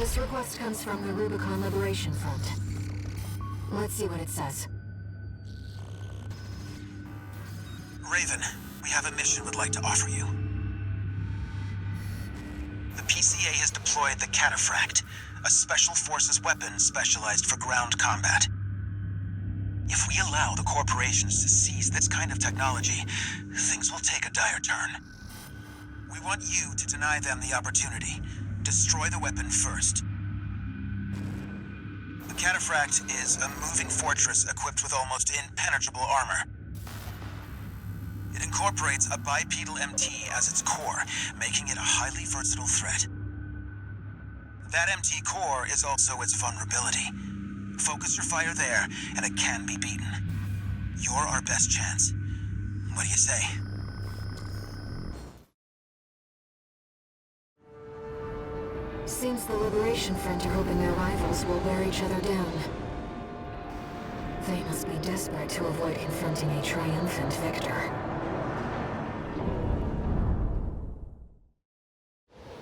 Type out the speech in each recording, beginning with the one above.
This request comes from the Rubicon Liberation Front. Let's see what it says. Raven, we have a mission we'd like to offer you. The PCA has deployed the Cataphract, a special forces weapon specialized for ground combat. If we allow the corporations to seize this kind of technology, things will take a dire turn. We want you to deny them the opportunity. Destroy the weapon first. The Cataphract is a moving fortress equipped with almost impenetrable armor. It incorporates a bipedal MT as its core, making it a highly versatile threat. That MT core is also its vulnerability. Focus your fire there, and it can be beaten. You're our best chance. What do you say? Seems the Liberation Front are hoping their rivals will wear each other down. They must be desperate to avoid confronting a triumphant victor.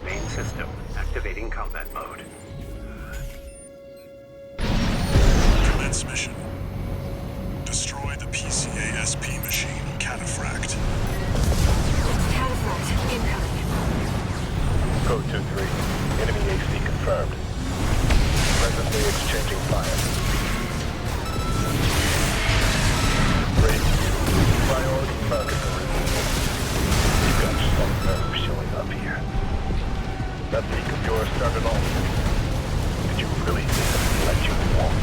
Main system activating combat mode. Commence mission. Destroy the PCA SP machine, Cataphract. Cataphract incoming. Code 2-3. Enemy AC confirmed. Presently exchanging fire. Raven, priority target for removal. You've got some nerve showing up here. That leak of yours started all this. Did you really think I would let you walk?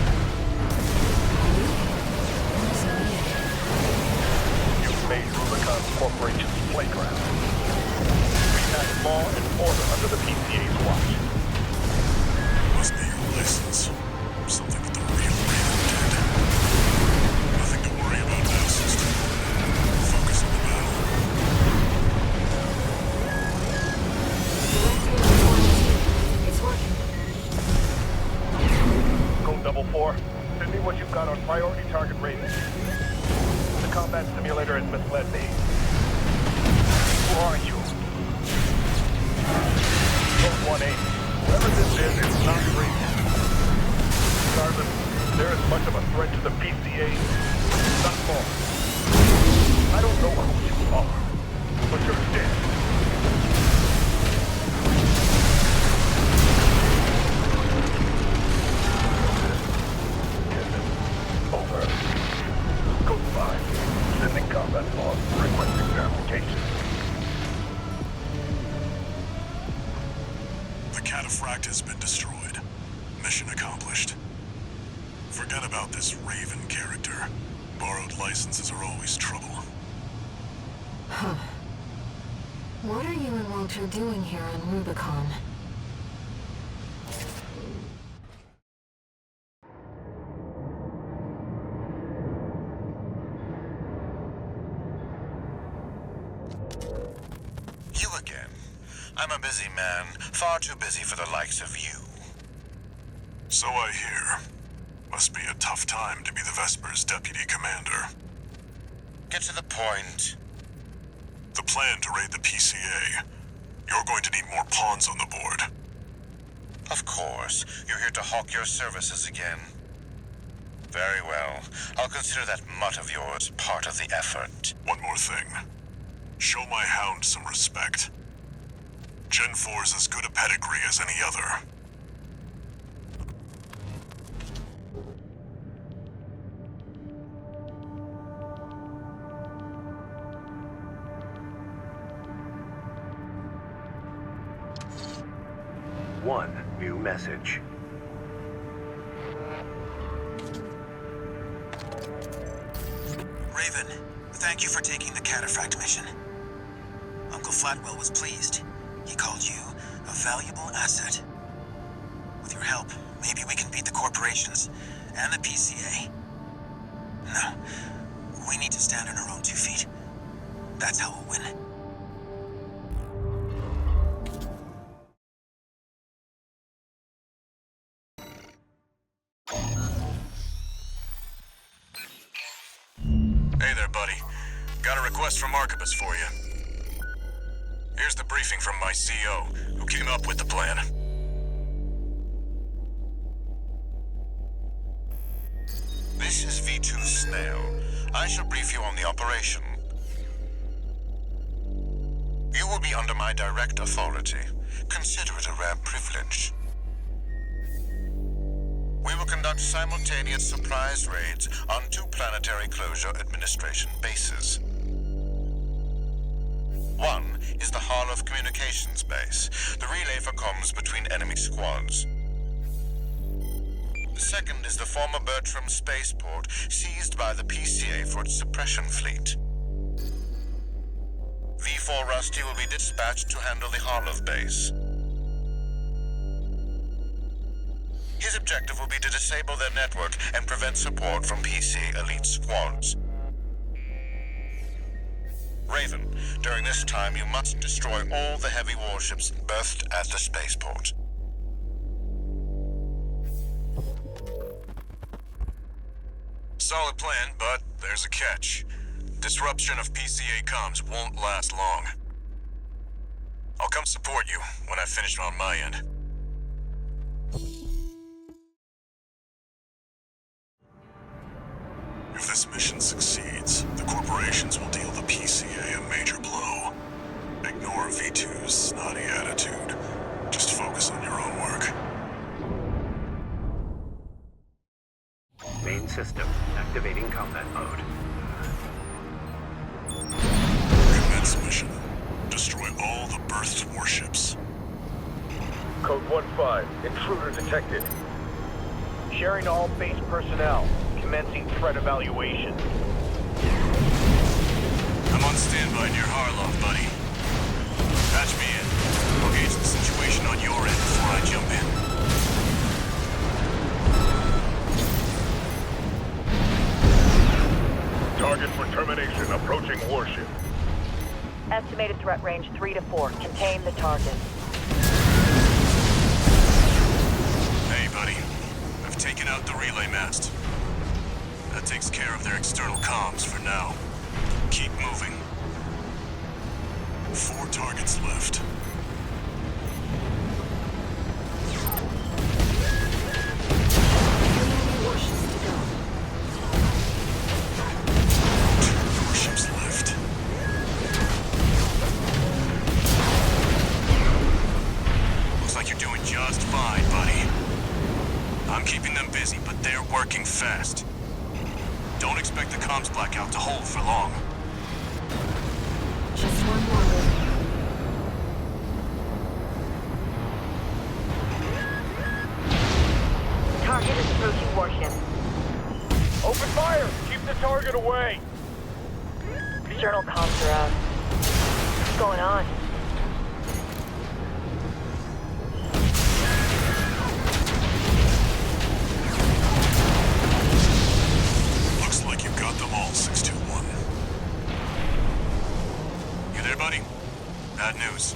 You've made Rubicon Corporation's playground. We have law and order under the PCA's watch. Must be your license. Something that the real Raven did. Nothing to worry about now, sister. Focus on the battle. It's working. Code 4. Send me what you've got on priority target Raven. The combat simulator has misled me. Who are you? Code 1-8. Whoever this is not Raven. Regardless, they're as much of a threat to the PCA, not more. I don't know who you are, but you're dead. Over. Code 5. Sending combat log. Requesting verification. The Cataphract has been destroyed. Mission accomplished. Forget about this Raven character. Borrowed licenses are always trouble. Huh. What are you and Walter doing here on Rubicon? You again. I'm a busy man, far too busy for the likes of you. So I hear. Must be a tough time to be the Vesper's deputy commander. Get to the point. The plan to raid the PCA. You're going to need more pawns on the board. Of course, you're here to hawk your services again. Very well. I'll consider that mutt of yours part of the effort. One more thing. Show my hound some respect. Gen 4's as good a pedigree as any other. One new message. Raven, thank you for taking the Cataphract mission. Uncle Flatwell was pleased. He called you a valuable asset. With your help, maybe we can beat the corporations and the PCA. No, we need to stand on our own 2 feet. That's how we'll win. Hey there, buddy. Got a request from Archibus for you. Here's the briefing from my CO, who came up with the plan. I shall brief you on the operation. You will be under my direct authority. Consider it a rare privilege. We will conduct simultaneous surprise raids on 2 planetary closure administration bases. One is the Hall of Communications base, the relay for comms between enemy squads. The second is the former Bertram spaceport, seized by the PCA for its suppression fleet. V4 Rusty will be dispatched to handle the Harlov base. His objective will be to disable their network and prevent support from PC elite squads. Raven, during this time you must destroy all the heavy warships berthed at the spaceport. Solid plan, but there's a catch. Disruption of PCA comms won't last long. I'll come support you when I've finished on my end. If this mission succeeds, the corporations will deal the PCA a major blow. Ignore V2's snotty attitude. Just focus on your own work. Main system activating combat mode. Commence mission. Destroy all the berthed warships. Code 1-5. Intruder detected. Sharing all base personnel. Commencing threat evaluation. I'm on standby near Harlov, buddy. Patch me in. I'll gauge the situation on your end before I jump in. Target for termination. Approaching warship. Estimated threat range 3 to 4. Contain the target. Hey, buddy. I've taken out the relay mast. That takes care of their external comms for now. Keep moving. 4 targets left. Warships left. Looks like you're doing just fine, buddy. I'm keeping them busy, but they're working fast. Don't expect the comms blackout to hold for long. Just one more. Target is approaching warship. Open fire! Keep the target away! External comms are out. What's going on? Looks like you got them all, 621. You there, buddy? Bad news.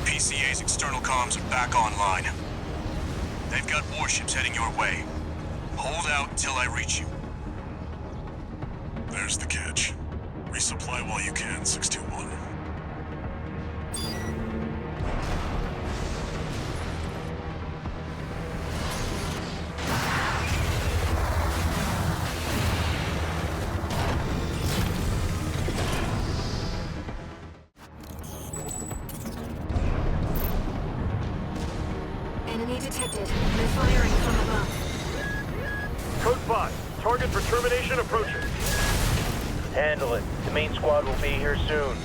The PCA's external comms are back online. They've got warships heading your way. Hold out till I reach you. There's the catch. Resupply while you can, 621. Enemy detected. They're firing from above. Code 5. Target for termination approaching. Handle it. The main squad will be here soon.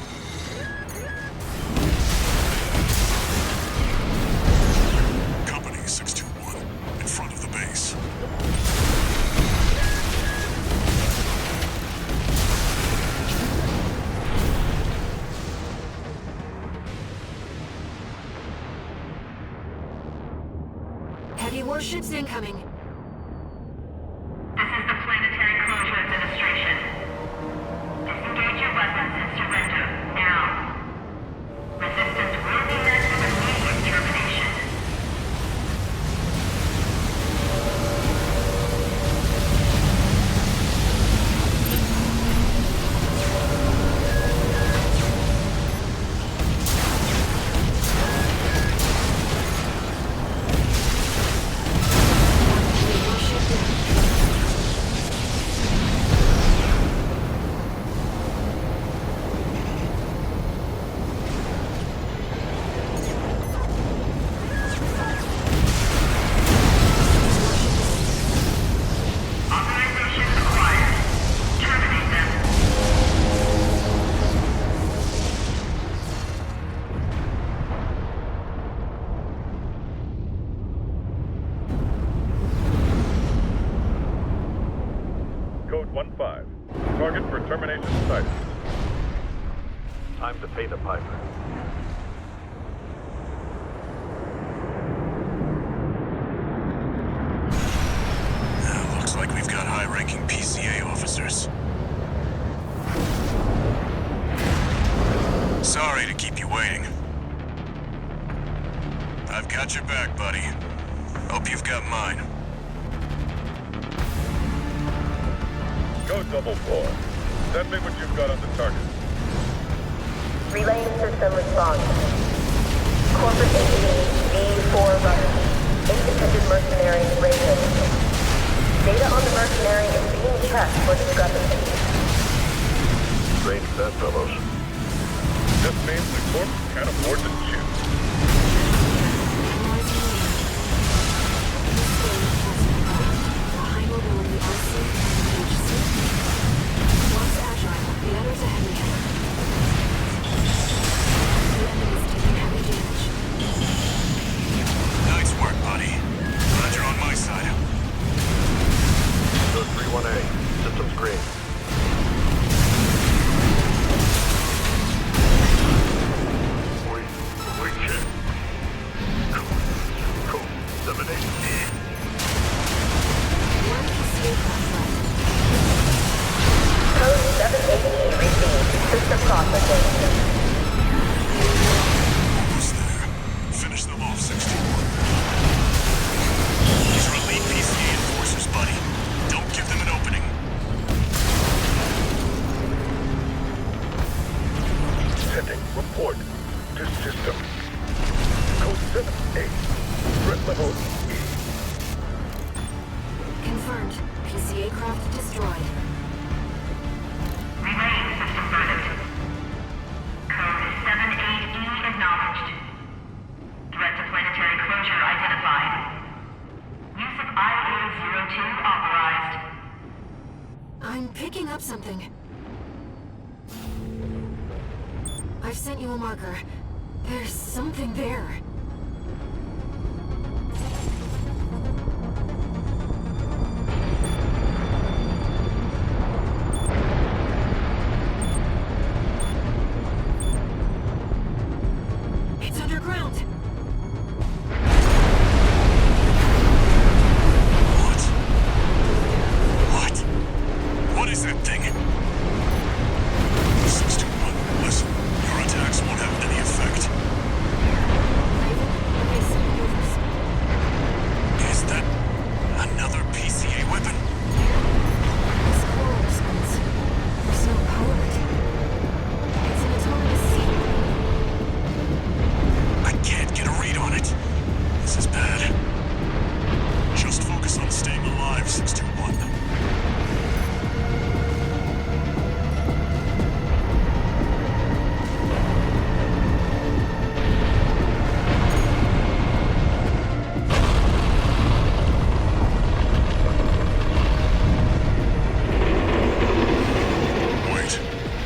Company 621, in front of the base. Heavy warships incoming. This is the Planetary Closure Administration. Disengage your weapons and surrender, now. Resistance will be met with immediate termination. Pilot 1-5. Target for termination sighted. Time to pay the piper. Looks like we've got high-ranking PCA officers. Sorry to keep you waiting. I've got your back, buddy. Hope you've got mine. Go double 4. Send me what you've got on the target. Relaying system response. Corporate entity V4 runner. Independent mercenary rated. Data on the mercenary is being checked for discrepancy. Strange that, fellows. This means the corp can't afford to choose. High mobility RC and HC. One's agile, the other's a heavy hitter. The enemy's taking heavy damage. Nice work, buddy. Glad you're on my side. Code 31A. Systems green. We check. Cool. 7-8. One PCA craft left. Code 788 received. System processing. Almost there. Finish them off, 61. These are elite PCA enforcers, buddy. Don't give them an opening. Sending report to system. Code 7-8. Threat level E. Confirmed. PCA craft destroyed. Relaying system verdict. Code 78E acknowledged. Threat to planetary closure identified. Use of IA-02 authorized. I'm picking up something. I've sent you a marker. There's something there. It's underground. What? What is that thing? 621, listen. Your attacks won't have any effect. Okay, send maneuvers. Is that another PCA weapon? This core response. There's no power. It's an autonomous seed. I can't get a read on it. This is bad. Just focus on staying alive, 621. Wait,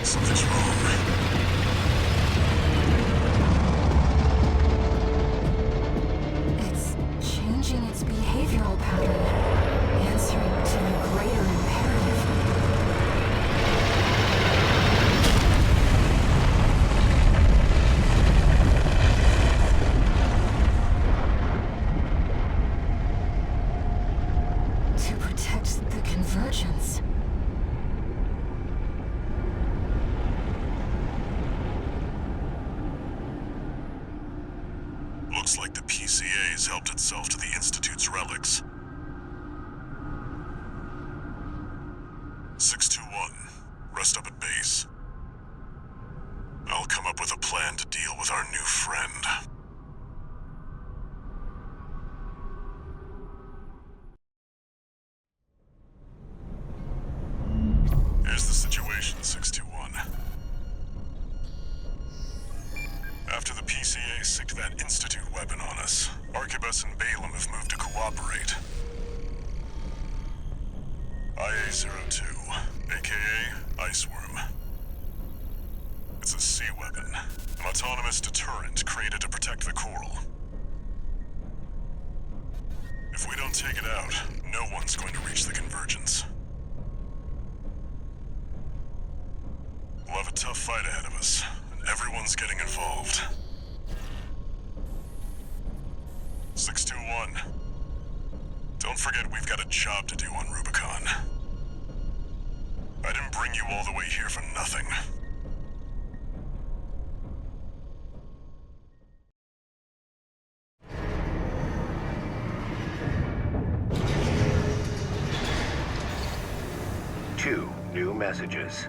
something's wrong. It's changing its behavioral pattern, answering to a greater imperative. To protect the convergence. Looks like the PCA's helped itself to the Institute's relics. 621, rest up at base. I'll come up with a plan to deal with our new friend. Here's the situation, 621. After the PCA sicked that Institute weapon on us, Arquebus and Balaam have moved to cooperate. IA-02, aka Ice Worm. It's a sea weapon, an autonomous deterrent created to protect the coral. If we don't take it out, no one's going to reach the convergence. We'll have a tough fight ahead of us, and everyone's getting involved. 621. Don't forget we've got a job to do on Rubicon. I didn't bring you all the way here for nothing. Two new messages.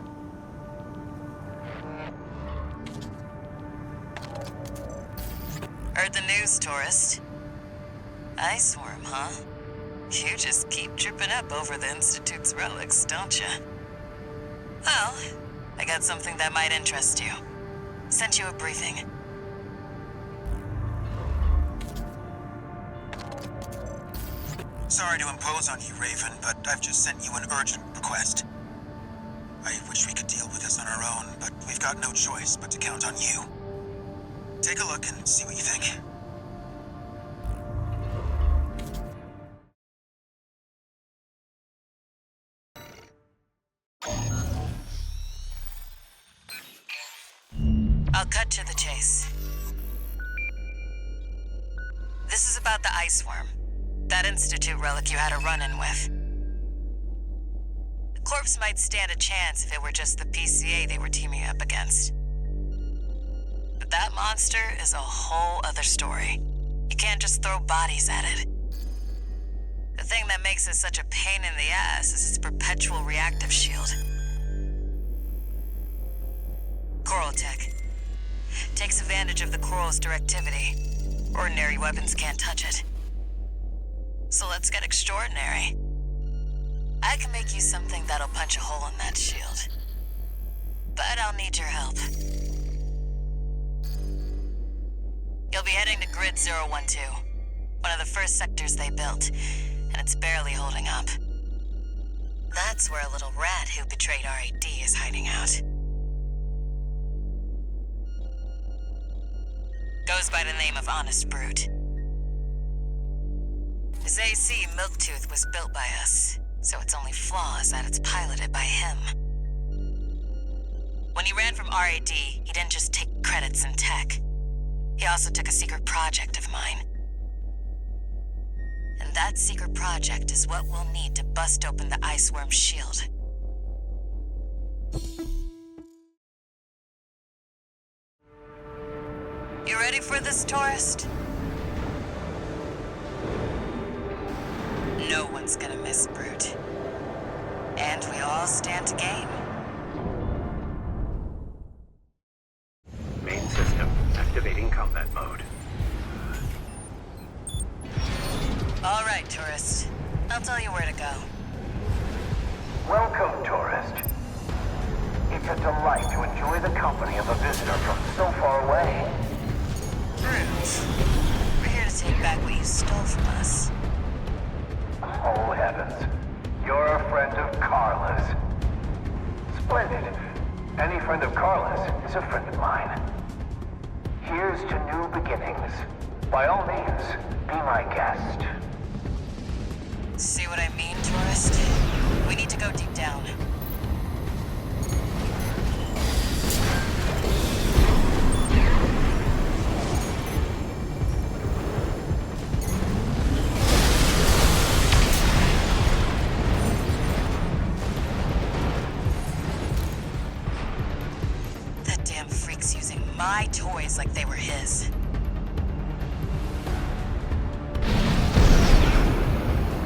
Heard the news, tourist. Ice worm, huh? You just keep tripping up over the Institute's relics, don't you? Well, I got something that might interest you. Sent you a briefing. Sorry to impose on you, Raven, but I've just sent you an urgent request. I wish we could deal with this on our own, but we've got no choice but to count on you. Take a look and see what you think. I'll cut to the chase. This is about the ice worm. That Institute relic you had a run-in with. The corpse might stand a chance if it were just the PCA they were teaming up against. But that monster is a whole other story. You can't just throw bodies at it. The thing that makes it such a pain in the ass is its perpetual reactive shield. Coral tech. Takes advantage of the coral's directivity. Ordinary weapons can't touch it. So let's get extraordinary. I can make you something that'll punch a hole in that shield. But I'll need your help. You'll be heading to Grid 012, one of the first sectors they built, and it's barely holding up. That's where a little rat who betrayed RAD is hiding out. Goes by the name of Honest Brute. His AC, Milktooth, was built by us, so its only flaw is that it's piloted by him. When he ran from RAD, he didn't just take credits in tech. He also took a secret project of mine. And that secret project is what we'll need to bust open the ice worm's shield. You ready for this, tourist? No one's gonna miss Brute. And we all stand to gain. Main system activating combat mode. All right, tourist. I'll tell you where to go. Welcome, tourist. It's a delight to enjoy the company of a visitor from so far away. Brute. We're here to take back what you stole from us. Oh, heavens. You're a friend of Carla's. Splendid. Any friend of Carla's is a friend of mine. Here's to new beginnings. By all means, be my guest. See what I mean, tourist? We need to go deep down. That damn freak's using my toys like they were his.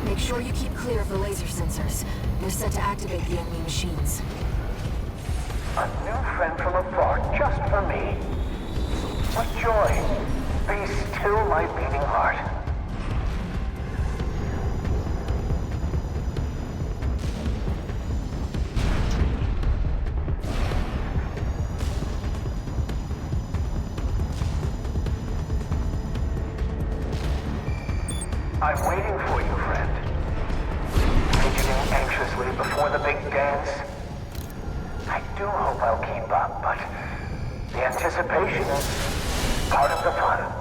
Make sure you keep clear of the laser sensors. They're set to activate the enemy machines. A new friend from afar, just for me. What joy. Be still my beating heart. I'm waiting for you, friend. Fidgeting anxiously before the big dance. I do hope I'll keep up, but the anticipation is part of the fun.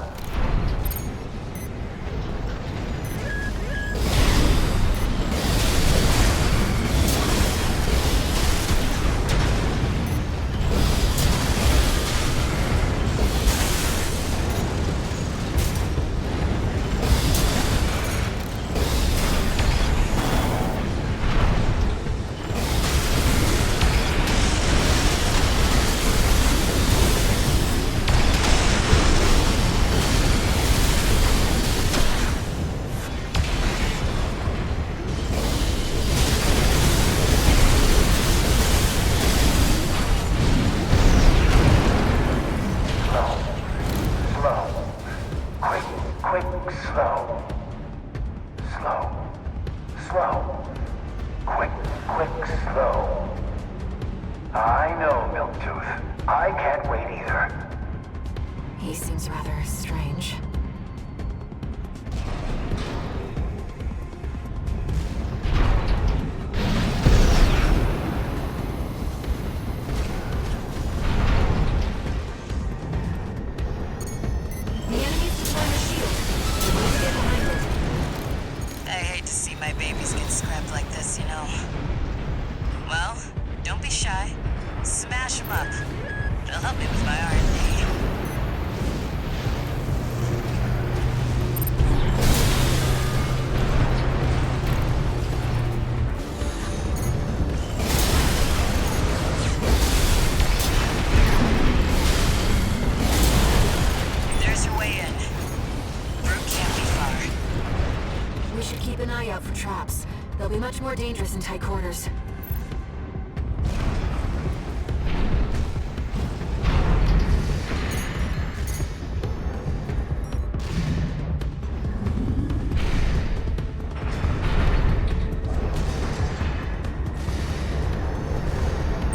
slow. Slow. Quick, slow. I know, Milktooth. I can't wait either. He seems rather strange. My babies get scrapped like this, you know. Well, don't be shy. Smash them up. It'll help me with my R&D. There's your way in. Brute can't be far. We should keep an eye out for traps. They'll be much more dangerous in tight quarters.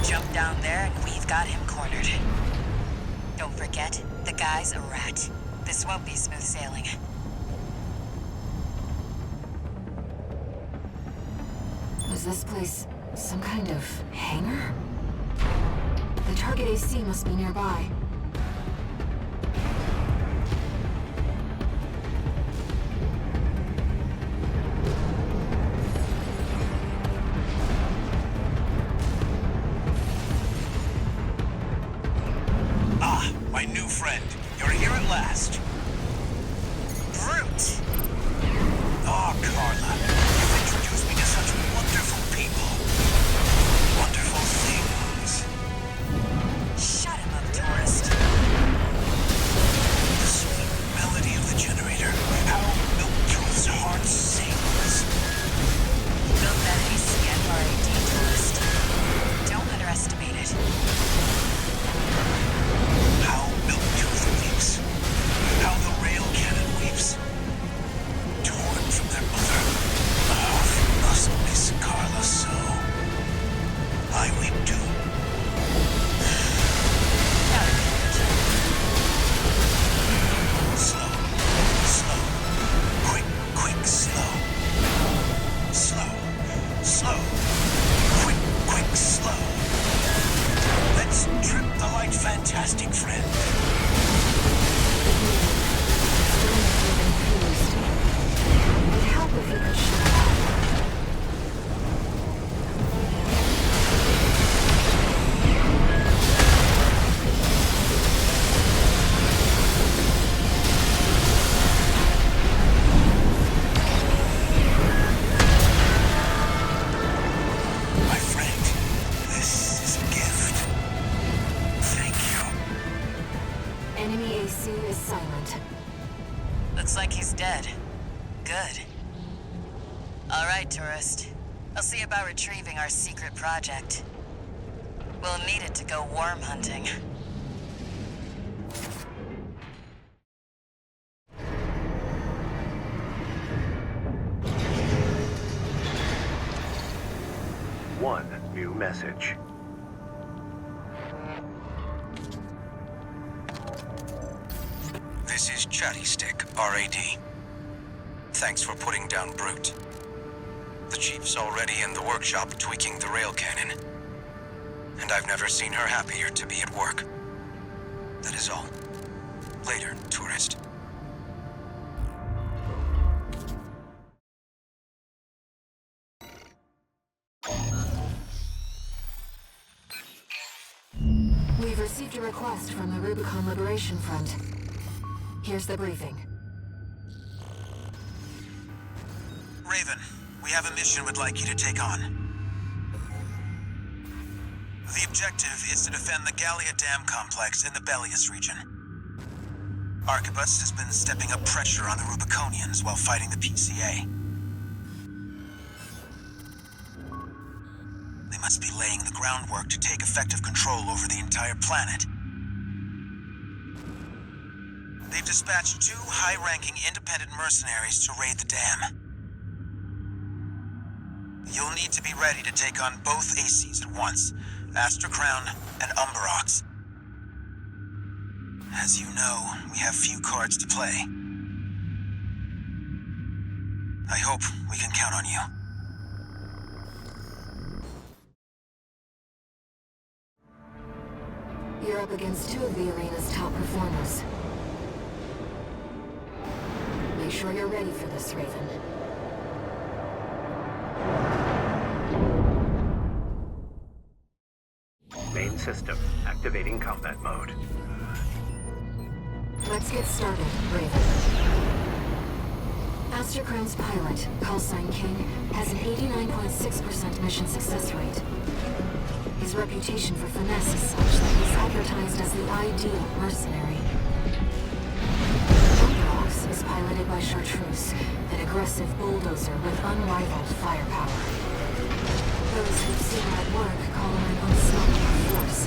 Jump down there and we've got him cornered. Don't forget, the guy's a rat. This won't be smooth sailing. Is this place some kind of hangar? The target AC must be nearby. Ah, my new friend. You're here at last. Brute! Oh, Carla. You've introduced me to such wonderful people. Wonderful things. Shut him up, tourist. The sweet melody of the generator. How Milktooth's heart sings. Build that AC at R&D, tourist. Don't underestimate it. How Milktooth weeps. How the rail cannon weeps. Torn from their mother. Ah, they must miss Carla so. I weep too. Not a picture. Slow. Slow. Quick, slow. Slow. Slow. Quick, slow. Let's trip the light fantastic friend. It'd help if he could shut up. My friend, this is a gift. Thank you. Enemy AC is silent. Looks like he's dead. Good. All right, tourist. I'll see about retrieving our secret project. We'll need it to go worm hunting. One new message. This is Chatty Stick, RAD. Thanks for putting down Brute. The Chief's already in the workshop tweaking the rail cannon. And I've never seen her happier to be at work. That is all. Later, tourist. We've received a request from the Rubicon Liberation Front. Here's the briefing. Raven, we have a mission we'd like you to take on. The objective is to defend the Gallia Dam complex in the Bellius region. Arquebus has been stepping up pressure on the Rubiconians while fighting the PCA. They must be laying the groundwork to take effective control over the entire planet. They've dispatched 2 high-ranking independent mercenaries to raid the dam. You'll need to be ready to take on both ACs at once, Astra Crown and Umberox. As you know, we have few cards to play. I hope we can count on you. You're up against two of the arena's top performers. Make sure you're ready for this, Raven. Main system activating combat mode. Let's get started, Raven. Astra Crown's pilot, callsign King, has an 89.6% mission success rate. His reputation for finesse is such that he's advertised as the ideal mercenary. Umberox is piloted by Chartreuse, an aggressive bulldozer with unrivaled firepower. Those who've seen him at work call him an unstoppable force.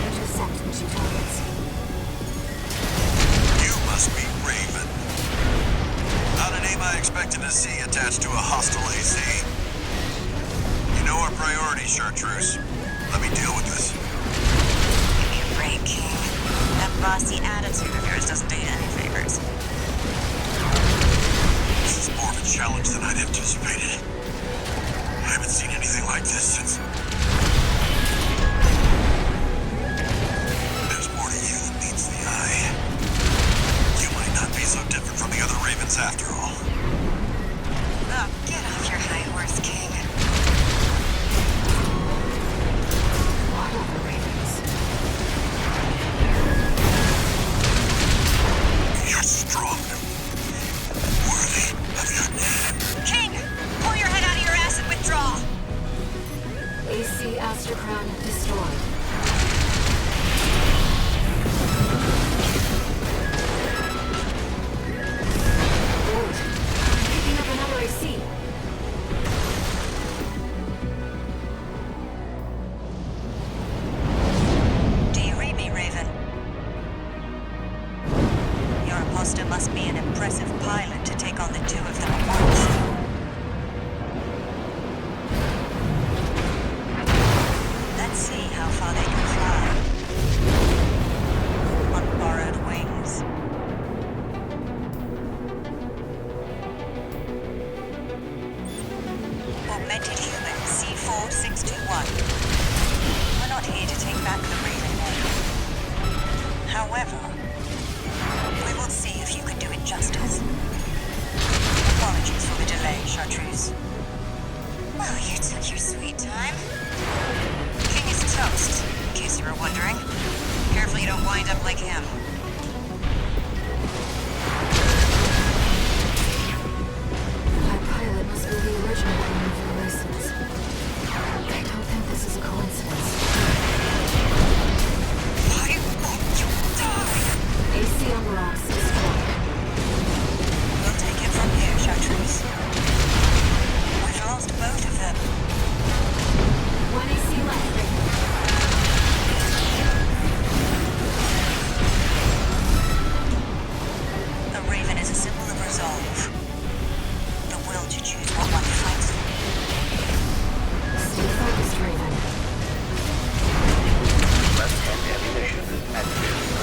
Intercept the two targets. You must be Raven. Not a name I expected to see attached to a hostile AC. You know our priorities, Chartreuse. Let me deal with this. Give me a break, King. That bossy attitude of yours doesn't do you any favors. This is more of a challenge than I'd anticipated. I haven't seen anything like this since... There's more to you than meets the eye. You might not be so different from the other Ravens after all. Oh, get off your high horse, King. What other Ravens? You're strong. Worthy of your name. King! Pull your head out of your ass and withdraw! AC Astra Crown destroyed. Lord, picking up another AC. Do you read me, Raven? Your imposter must be an impressive pilot to take on the two of them at once. Let's see how far they can fly. On borrowed wings. Augmented human C4621. We're not here to take back the Raven name. However, we will see if you can do it justice. Apologies for the delay, Chartreuse. Well, you took your sweet time. King is toast, in case you were wondering. Careful you don't wind up like him. That pilot must be the original owner of the license. I don't think this is a coincidence. Why won't you die? AC Umberox destroyed. We'll take it from here, Chartreuse. We've lost both of them. One AC left, Raven. A raven is a symbol of resolve. The will to choose what one fights for. Stay focused, Raven. Left-hand ammunition activated.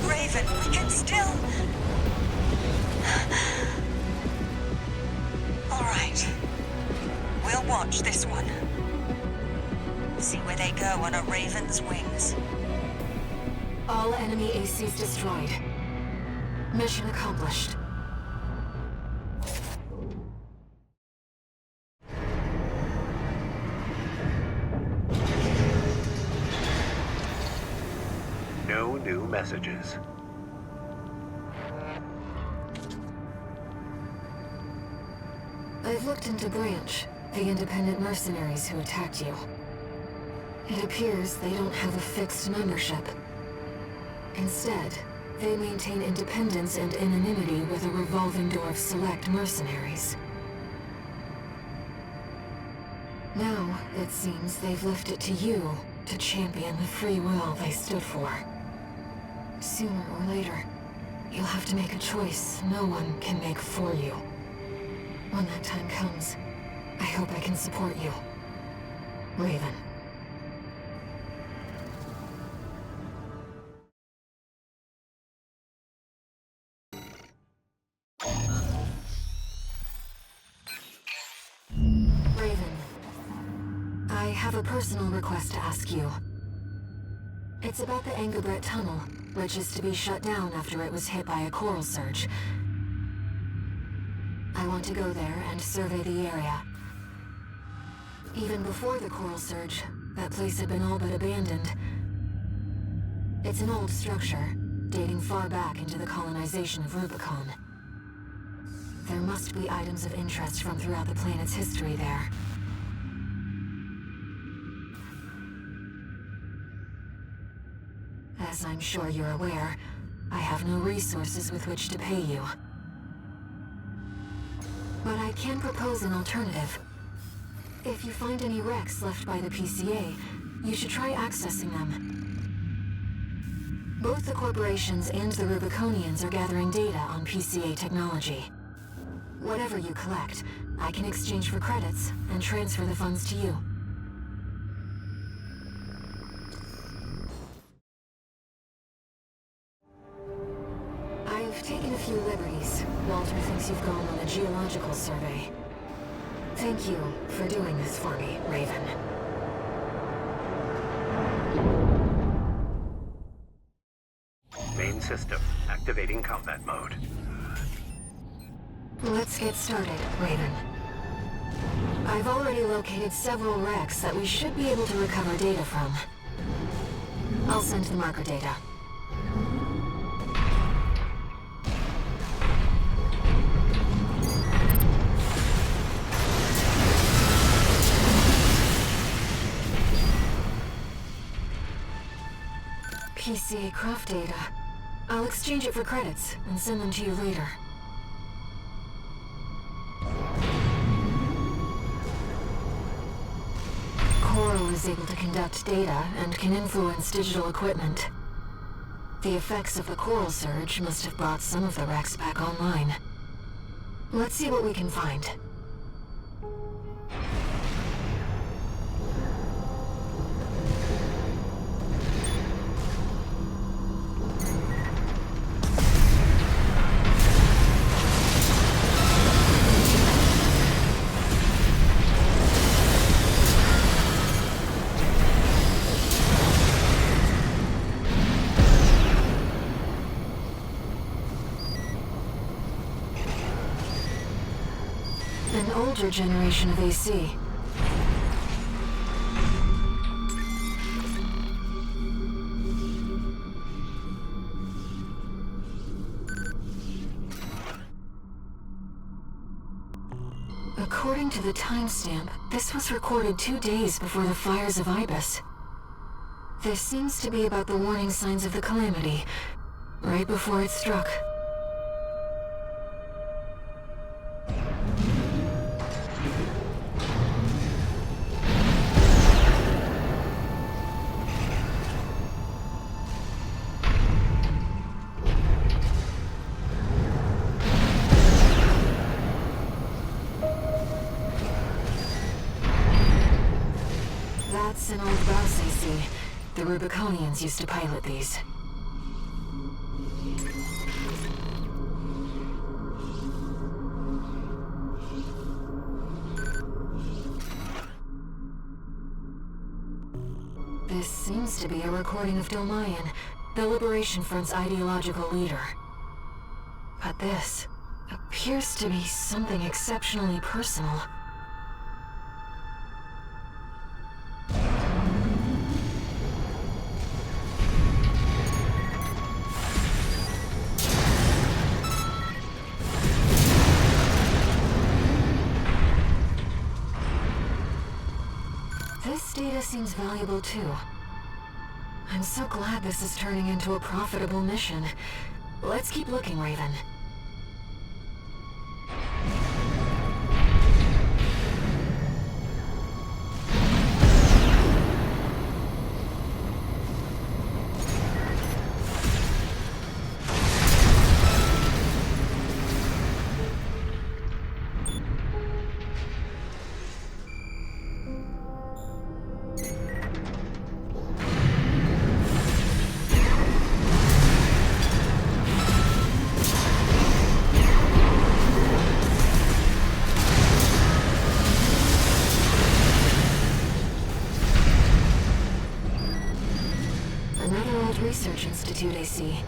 Raven, we can still... All right. We'll watch this one. See where they go on a raven's wings. All enemy ACs destroyed. Mission accomplished. No new messages. I've looked into Branch, the independent mercenaries who attacked you. It appears they don't have a fixed membership. Instead, they maintain independence and anonymity with a revolving door of select mercenaries. Now, it seems they've left it to you to champion the free will they stood for. Sooner or later, You'll have to make a choice no one can make for you. When that time comes, I hope I can support you. Raven. Raven, I have a personal request to ask you. It's about the Angabret Tunnel, which is to be shut down after it was hit by a coral surge. I want to go there and survey the area. Even before the coral surge, that place had been all but abandoned. It's an old structure, dating far back into the colonization of Rubicon. There must be items of interest from throughout the planet's history there. As I'm sure you're aware, I have no resources with which to pay you. But I can propose an alternative. If you find any wrecks left by the PCA, you should try accessing them. Both the corporations and the Rubiconians are gathering data on PCA technology. Whatever you collect, I can exchange for credits and transfer the funds to you. I've taken a few liberties. Walter thinks you've gone on a geological survey. Thank you for doing this for me, Raven. Main system activating combat mode. Let's get started, Raven. I've already located several wrecks that we should be able to recover data from. I'll send the marker data. PCA craft data. I'll exchange it for credits and send them to you later. Coral is able to conduct data and can influence digital equipment. The effects of the coral surge must have brought some of the wrecks back online. Let's see what we can find. An older generation of AC. According to the timestamp, this was recorded 2 days before the fires of Ibis. This seems to be about the warning signs of the calamity, right before it struck. That's an old Baus AC. The Rubiconians used to pilot these. This seems to be a recording of Dolmayan, the Liberation Front's ideological leader. But this appears to be something exceptionally personal. This data seems valuable too. I'm so glad this is turning into a profitable mission. Let's keep looking, Raven. see.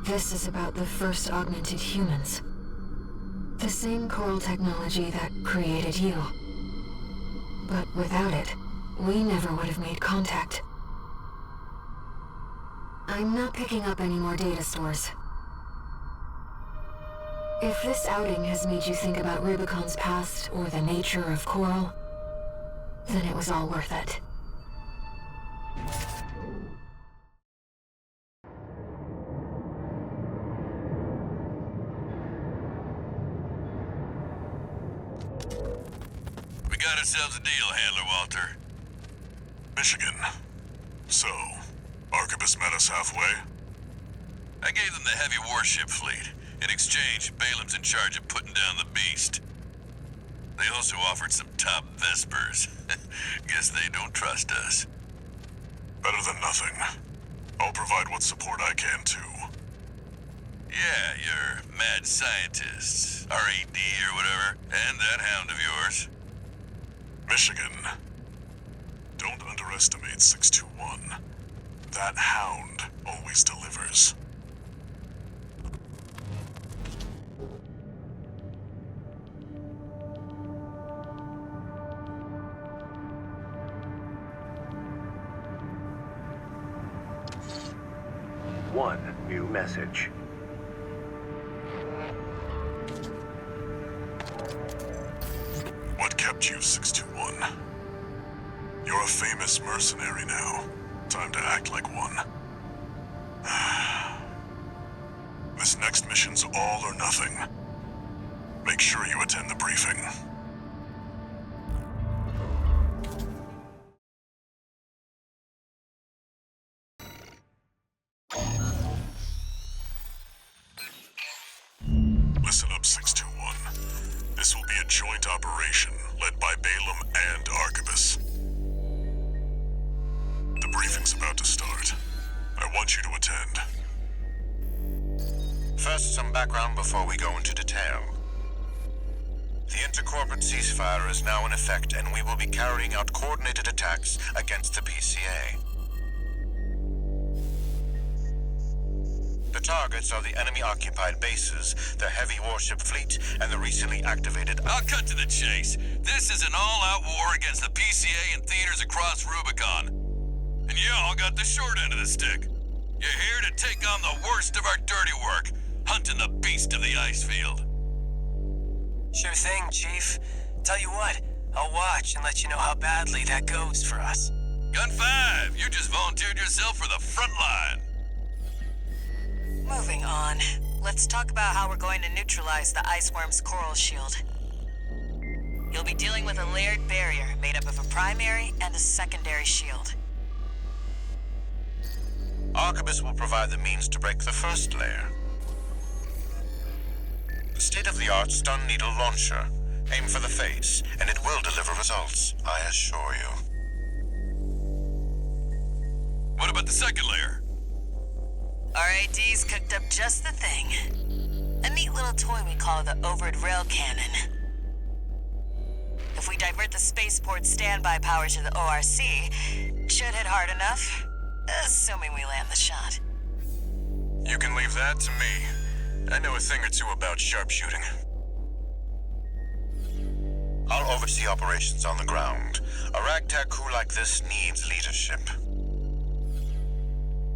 This is about the first augmented humans. The same coral technology that created you. But without it, we never would have made contact. I'm not picking up any more data stores. If this outing has made you think about Rubicon's past or the nature of coral, then it was all worth it. We got ourselves a deal, Handler Walter. Michigan. So, Arquebus met us halfway? I gave them the heavy warship fleet. In exchange, Balaam's in charge of putting down the beast. They also offered some top Vespers. Guess they don't trust us. Better than nothing. I'll provide what support I can, too. Yeah, your mad scientists, RAD or whatever, and that hound of yours. Michigan. Don't underestimate 621. That hound always delivers. One new message. What kept you, 621? You're a famous mercenary now. Time to act like one. This next mission's all or nothing. Make sure you attend the briefing. Listen up, 621. This will be a joint operation led by Balaam and Arquebus. The briefing's about to start. I want you to attend. First, some background before we go into detail. The intercorporate ceasefire is now in effect, and we will be carrying out coordinated attacks against the PCA. The targets are the enemy-occupied bases, the heavy warship fleet, and the recently activated... I'll cut to the chase. This is an all-out war against the PCA and theaters across Rubicon. And y'all got the short end of the stick. You're here to take on the worst of our dirty work, hunting the beast of the ice field. Sure thing, Chief. Tell you what, I'll watch and let you know how badly that goes for us. Gun 5, you just volunteered yourself for the front line. Moving on. Let's talk about how we're going to neutralize the ice worm's coral shield. You'll be dealing with a layered barrier made up of a primary and a secondary shield. Arquebus will provide the means to break the first layer. The state-of-the-art stun needle launcher. Aim for the face, and it will deliver results, I assure you. What about the second layer? RAD's cooked up just the thing. A neat little toy we call the overhead rail cannon. If we divert the spaceport's standby power to the ORC, should hit hard enough, assuming we land the shot. You can leave that to me. I know a thing or two about sharpshooting. I'll oversee operations on the ground. A ragtag crew like this needs leadership.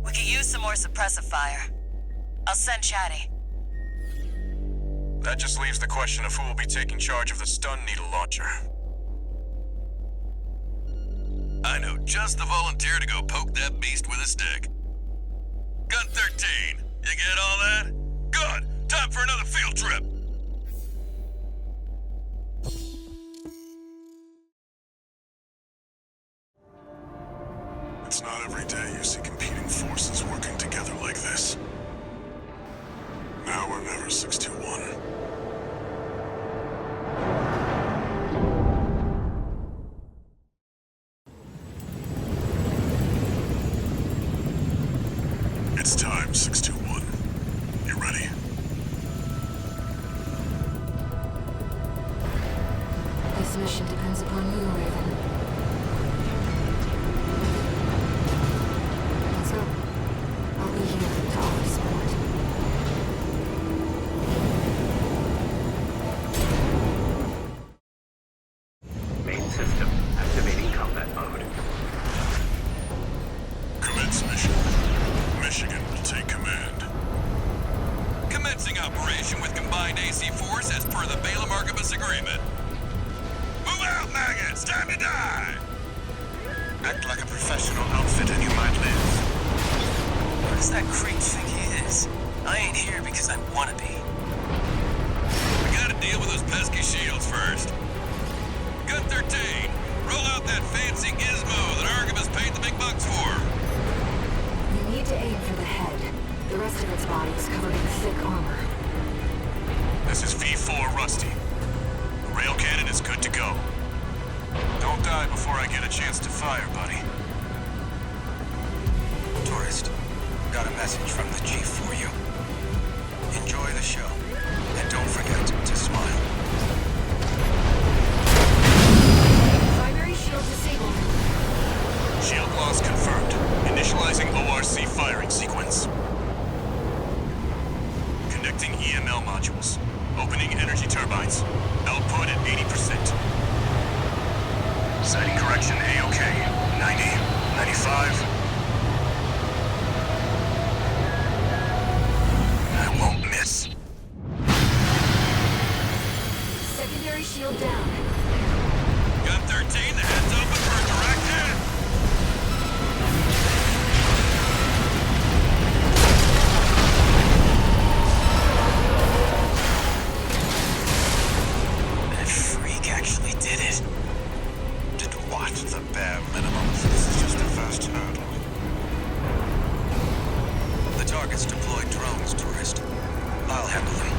We could use some more suppressive fire. I'll send Chatty. That just leaves the question of who will be taking charge of the stun needle launcher. I know just the volunteer to go poke that beast with a stick. Gun 13, you get all that? Good! Time for another field trip! It's not every day you see competing forces working together like this. Now or never, 621. It's time, 621. You ready? mission depends upon you, Raven. Let's go. I'll be here to offer support. Main system activating combat mode. Commence mission. Michigan will take command. Commencing operation with combined AC force as per the Balaam-Archibus agreement. Move out, maggots! Time to die! Act like a professional outfit and you might live. What does that creep think he is? I ain't here because I wanna be. We gotta deal with those pesky shields first. Gun 13, roll out that fancy gizmo that Archibus paid the big bucks for. You need to aim for the head. The rest of its body is covered in thick armor. This is V4 Rusty. The rail cannon is good to go. Don't die before I get a chance to fire, buddy. Tourist, got a message from the chief for you. Enjoy the show, and don't forget to smile. Primary shield disabled. Shield loss confirmed. Initializing ORC firing sequence. Connecting EML modules. Opening energy turbines. Output at 80%. Sighting correction A-OK. 90, 95. I won't miss. Secondary shield down. Gun 13, the head's open for a direct hit. That freak actually did it. Did what? The bare minimum. This is just the first hurdle. The target's deployed drones, tourist. I'll handle them.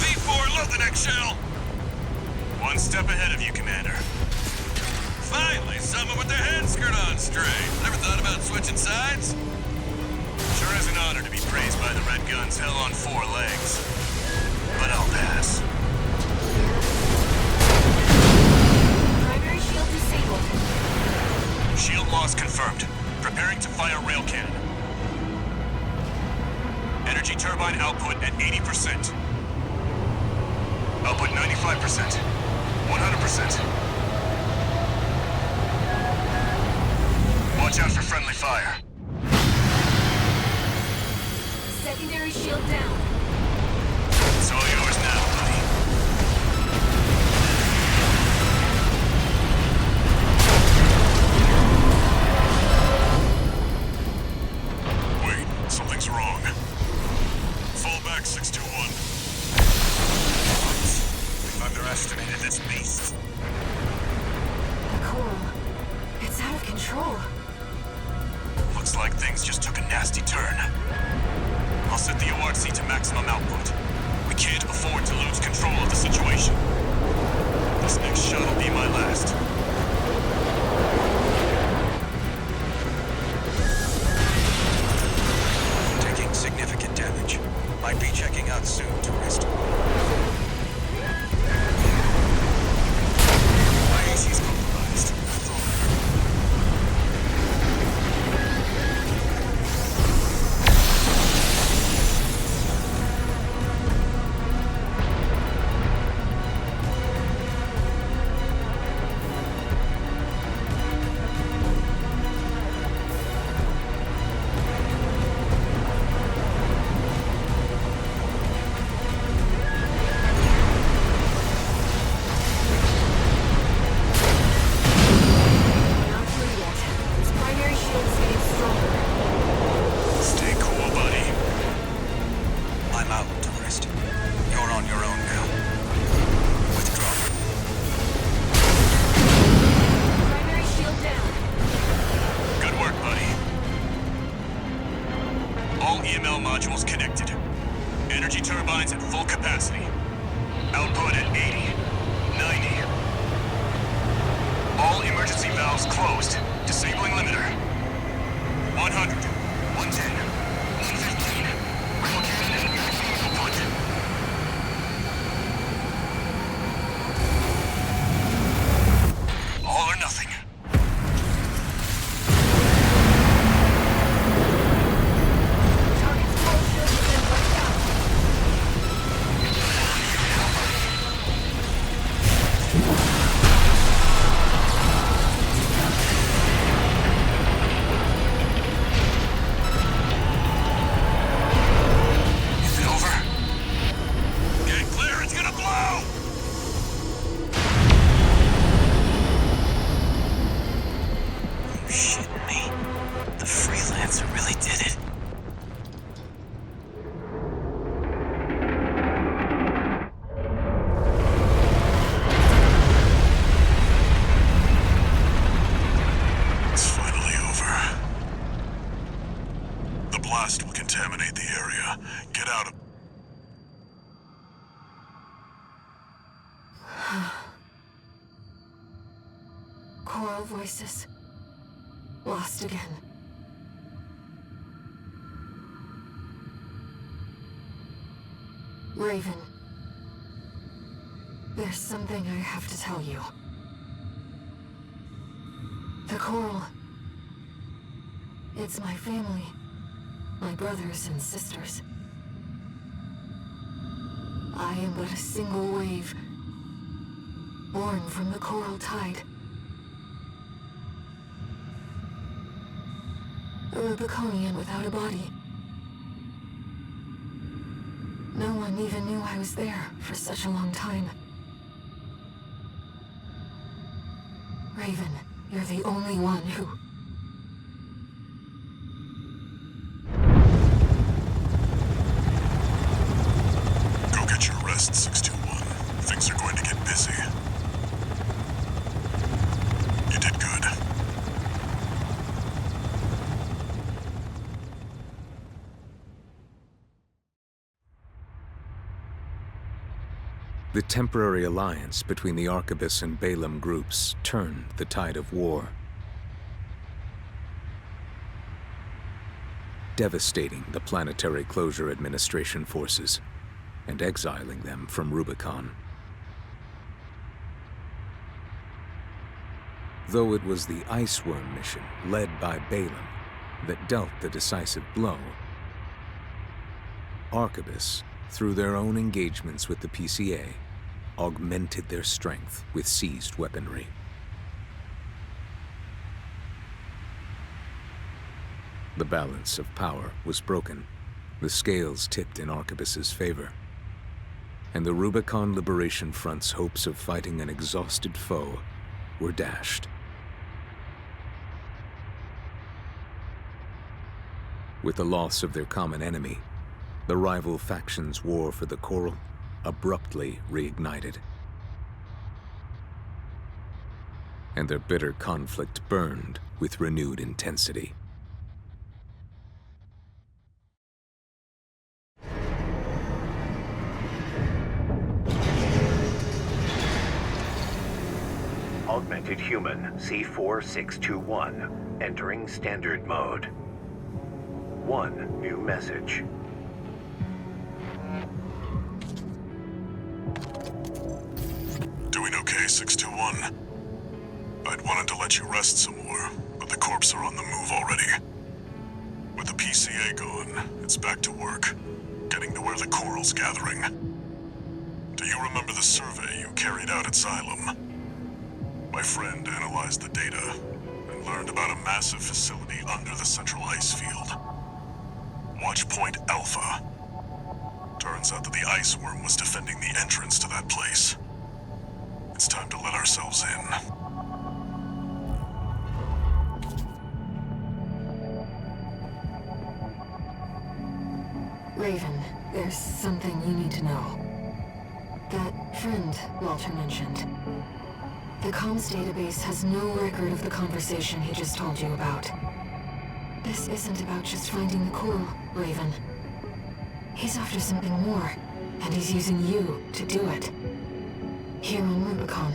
V4, load the next shell. One step ahead of you, Commander. Finally, someone with their head skirt on straight. Never thought about switching sides? Sure is an honor to be praised by the Red Gun's hell on four legs. But I'll pass. Primary shield disabled. Shield loss confirmed. Preparing to fire rail cannon. Energy turbine output at 80%. Output 95%. 100%. Watch out for friendly fire. Secondary shield down. It's all yours now, buddy. Wait, something's wrong. Fall back, 621. We've underestimated this beast. The coral. It's out of control. Looks like things just took a nasty turn. I'll set the ORC to maximum output. We can't afford to lose control of the situation. This next shot will be my last. Taking significant damage. Might be checking out soon, tourist. My AC's compromised. Not through yet. Its primary shield is getting stronger. Stay cool, buddy. I'm out, tourist. You're on your own now. Withdraw. Primary shield down. Good work, buddy. All EML modules connected. Energy turbines at full capacity. Output at 80, 90. All emergency valves closed. Disabling limiter. 100, 110, 115. Rail cannon at maximum output. All or nothing. Choral voices. Lost again. Raven. There's something I have to tell you. The coral. It's my family. My brothers and sisters. I am but a single wave, born from the coral tide. A Rubiconian without a body. No one even knew I was there for such a long time. Raven, you're the only one who... Go get your rest, 621. Things are going to get busy. You did good. The temporary alliance between the Arquebus and Balaam groups turned the tide of war, devastating the Planetary Closure Administration forces and exiling them from Rubicon. Though it was the Ice Worm mission led by Balaam that dealt the decisive blow, Arquebus, through their own engagements with the PCA, augmented their strength with seized weaponry. The balance of power was broken, the scales tipped in Arquebus's favor, and the Rubicon Liberation Front's hopes of fighting an exhausted foe were dashed. With the loss of their common enemy, the rival factions' war for the Coral abruptly reignited, and their bitter conflict burned with renewed intensity. Augmented Human C4621, entering Standard Mode. 1 new message. Doing okay, 621. I'd wanted to let you rest some more, but the corps are on the move already. With the PCA gone, it's back to work, getting to where the Coral's gathering. Do you remember the survey you carried out at Xylem? My friend analyzed the data and learned about a massive facility under the central ice field. Watch Point Alpha. Turns out that the Ice Worm was defending the entrance to that place. It's time to let ourselves in. Raven, there's something you need to know. That friend Walter mentioned. The comms database has no record of the conversation he just told you about. This isn't about just finding the coral, Raven. He's after something more, and he's using you to do it. Here on Rubicon.